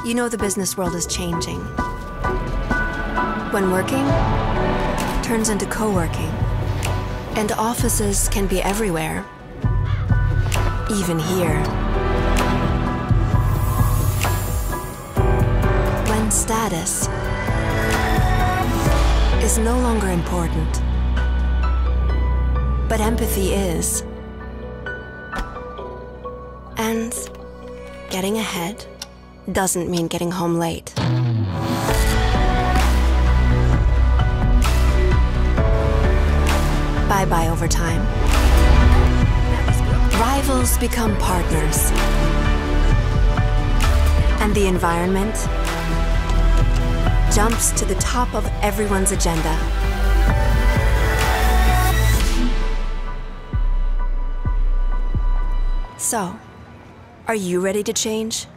You know the business world is changing. When working turns into co-working, and offices can be everywhere, even here. When status is no longer important, but empathy is. And getting ahead doesn't mean getting home late. Bye-bye overtime. Rivals become partners. And the environment jumps to the top of everyone's agenda. So, are you ready to change?